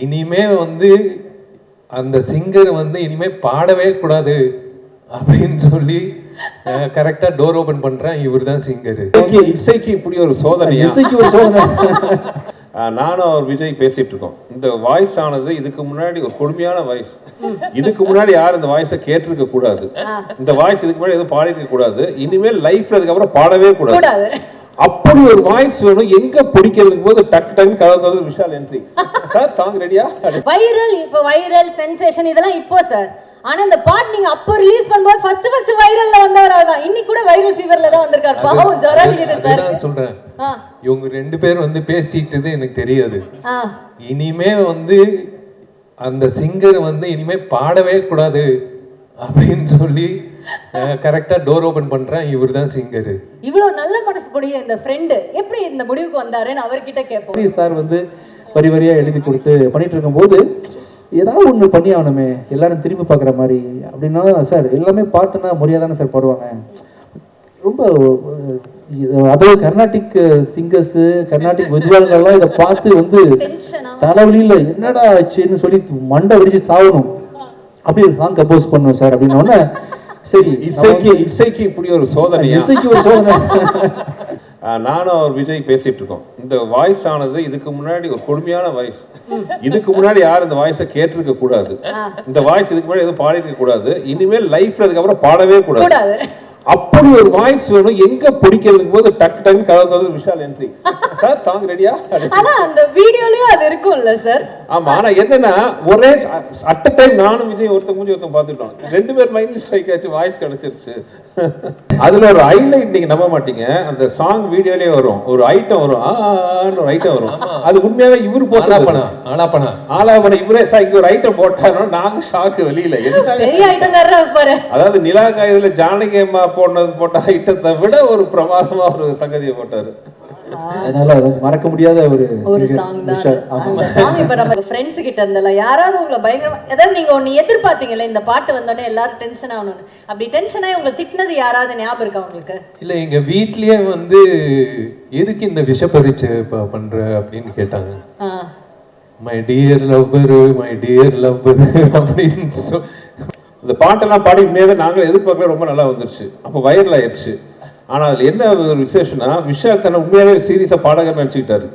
இனிமே வந்து அந்த சிங்கர் வந்து இனிமே பாடவே கூடாது அப்படின்னு சொல்லி கரெக்டா டோர் ஓபன் பண்றேன். இவர் தான் சிங்கர். இசைக்கு இப்படி ஒரு சோதனை. இசைக்கு ஒரு சோதனை. நானும் அவர் விஜய் பேசிட்டு இருக்கோம். இந்த வாய்ஸ் ஆனது இதுக்கு முன்னாடி ஒரு கொடுமையான வாய்ஸ். இதுக்கு முன்னாடி யாரும் இந்த வாய்ஸை கேட்டிருக்க கூடாது. இந்த வாய்ஸ் இதுக்கு முன்னாடி எதுவும் பாடிருக்க கூடாது. இனிமேல் லைஃப்ல அதுக்கப்புறம் பாடவே கூடாது. அப்படி ஒரு வாய்ஸ் வேணும். எங்க பிடிக்கிறதுக்கு போது டக் டக் கதை விஷால் என்ட்ரி. சார் சாங் ரெடியா? வைரல், இப்போ வைரல் சென்சேஷன் இதெல்லாம் இப்போ சார். ஆனா இந்த பாட் நீங்க அப்போ ரிலீஸ் பண்ணும்போது ஃபர்ஸ்ட் வைரல்ல வந்தவர் அவர்தான். இன்னைக்கு கூட வைரல் ஃபீவர்ல தான் வந்திருக்கார். பாவம் ஜரடிக்குது சார். நான் சொல்றேன், இவங்க ரெண்டு பேர் வந்து பேசிட்டது எனக்கு தெரியாது. இனிமே வந்து அந்த சிங்கர் வந்து இனிமே பாடவே கூடாது அப்படின்னு சொல்லி கரெக்டா டோர் ஓபன் பண்றேன். இவர் தான் சிங்கர். இவ்வளவு நல்ல மனசு கூடிய இந்த ஃப்ரெண்ட் எப்படி இந்த முடிவுக்கு வந்தாருன்னு அவர்கிட்ட கேட்போம். சார் வந்து வரி வரியா எழுதி கொடுத்து பண்ணிட்டு இருக்கும்போது ஏதாவது ஒன்று பண்ணி ஆகணுமே, எல்லாரும் திரும்பி பார்க்குற மாதிரி அப்படின்னா சார் எல்லாமே பாட்டுனா முறையாக தானே சார் பாடுவாங்க. ரொம்ப அதாவது கர்நாடிக் சிங்கர்ஸு கர்நாடிக் வித்வான்கள்லாம் இதை பார்த்து வந்து தலைவலியில் என்னடா ஆச்சுன்னு சொல்லி மண்டை வெடிச்சு சாகணும். அப்படி ஒரு சாங் கம்போஸ் பண்ணுவேன் சார் அப்படின்னா சரி இசைக்கு இப்படி ஒரு சோதனை. இசைக்கு ஒரு சோதனை. நானும் அவர் விஜய் பேசிட்டு இருக்கோம். இந்த வாய்ஸ் ஆனது இதுக்கு முன்னாடி ஒரு கொடுமையான வாய்ஸ். இதுக்கு முன்னாடி யாரும் இந்த வாய்ஸை கேட்டிருக்க கூடாது. இந்த வாய்ஸ் இதுக்கு முன்னாடி எதுவும் பாடிருக்க கூடாது. இனிமேல் லைஃப்ல அதுக்கப்புறம் பாடவே கூடாது. அப்படி ஒரு வாய்ஸ் வேணும். எங்க பிடிக்கிறதுக்கு போது டக் டக் கதை விஷால் என்ட்ரி. சார் சாங் ரெடியா? ஆனா அந்த வீடியோலயும் அது இருக்கும்ல சார். ஆமா, ஆனா என்னன்னா ஒரே அட் அ டைம் நானும் விஜய் ஒருத்தர் மூஞ்சி ஒருத்தர் பார்த்துட்டோம். ரெண்டு பேர் மைண்ட்ல ஸ்ட்ரைக் ஆச்சு, வாய்ஸ் கிடைச்சிருச்சு. அதுல ஒரு ஹைலைட் நீங்க நம்ப மாட்டீங்க. அந்த சாங் வீடியோலயே வரும், ஒரு ஐட்டம் வரும், ஒரு ஐட்டம் வரும். அது உண்மையாவே இவரு போட்டா ஆலாபன இவரே இங்க ஒரு ஐட்டம் போட்டாரோ நாங்க ஷாக்கு வெளியில. பெரிய ஐட்டம் தர்றாரு. அதாவது நிலா காயதுல ஜானகி அம்மா போட்ட ஐட்டத்தை விட ஒரு பிரமாதமா ஒரு சங்கதியை போட்டாரு. அதனால மறக்க முடியாத ஒரு சாங் தான் அந்த சாங். இப்ப நம்ம ஃப்ரெண்ட்ஸ் கிட்ட இருந்தல யாராவது உங்களை பயங்கரமா ஏதாவது நீங்க ஒன்னு எதிர்பார்த்தீங்கல்ல, இந்த பாட்டு வந்தோடனே எல்லாரும் டென்ஷன் ஆகணும்னு, அப்படி டென்ஷன் ஆகி உங்களை திட்டினது யாராவது ஞாபகம் இருக்கா உங்களுக்கு? இல்ல, எங்க வீட்லயே வந்து எதுக்கு இந்த விஷ பரீட்சை பண்ற அப்படின்னு கேட்டாங்க. மை டியர் லவ்வர் அப்படின்னு இந்த பாட்டெல்லாம் பாடி உண்மையாவே நாங்கள் எதிர்பார்க்கல, ரொம்ப நல்லா வந்துருச்சு. அப்போ வைரல் ஆயிடுச்சு. ஆனா அதுல என்ன ஒரு விசேஷம்னா, விஷால் தன்னை உண்மையாவே சீரியஸா பாடகர் நினைச்சுக்கிட்டாரு.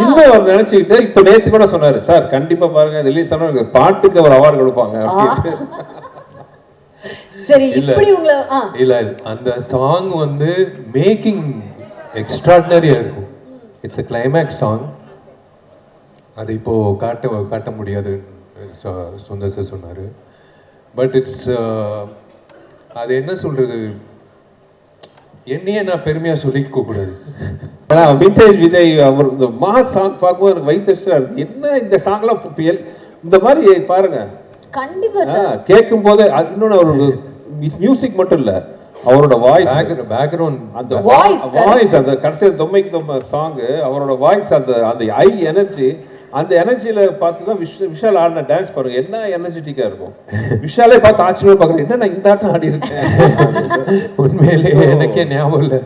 இன்னும் அவர் நினைச்சுக்கிட்டு இப்ப நேத்து கூட சொன்னாரு, சார் கண்டிப்பா பாருங்க ரிலீஸ் ஆனா பாட்டுக்கு ஒரு அவார்டு கொடுப்பாங்க அப்படின்னு. சரி, இப்படி உங்களை இல்ல அந்த சாங் வந்து மேக்கிங் எக்ஸ்ட்ராடினரியா இருக்கும். It's a climax song. அது இப்போ காட்ட முடியாது சுந்தர் சார் சொன்னாரு. பட் இட்ஸ் அது என்ன சொல்றது, என்னையே நான் பெருமையா சொல்லிக்க கூடாது. விண்டேஜ் விஜய் அவர் இந்த மாஸ் சாங் பார்க்கும்போது எனக்கு வைத்தறிச்சலா இருக்கு. என்ன இந்த சாங்லாம் இந்த மாதிரி பாருங்க. கண்டிப்பா சார் கேட்கும் போது இன்னொன்னு ஒரு மியூசிக் மட்டும் இல்ல, அவரோட வாய்ஸ் பேக்ரவுண்ட், அந்த வாய்ஸ் அந்த கடைசியில் தொம்மைக்கு சாங், அவரோட வாய்ஸ் அந்த ஐ எனர்ஜி, அந்த எனர்ஜியில பார்த்துதான் விஷால் ஆடின டான்ஸ் பாருங்க என்ன எனர்ஜெட்டிக்கா இருக்கும். விஷாலே பார்த்து ஆச்சரியமா பாக்குறேன், என்ன நான் இந்த ஆட்டம் ஆடி இருக்கேன். உண்மையிலேயே எனக்கே ஞாபகம் இல்லை.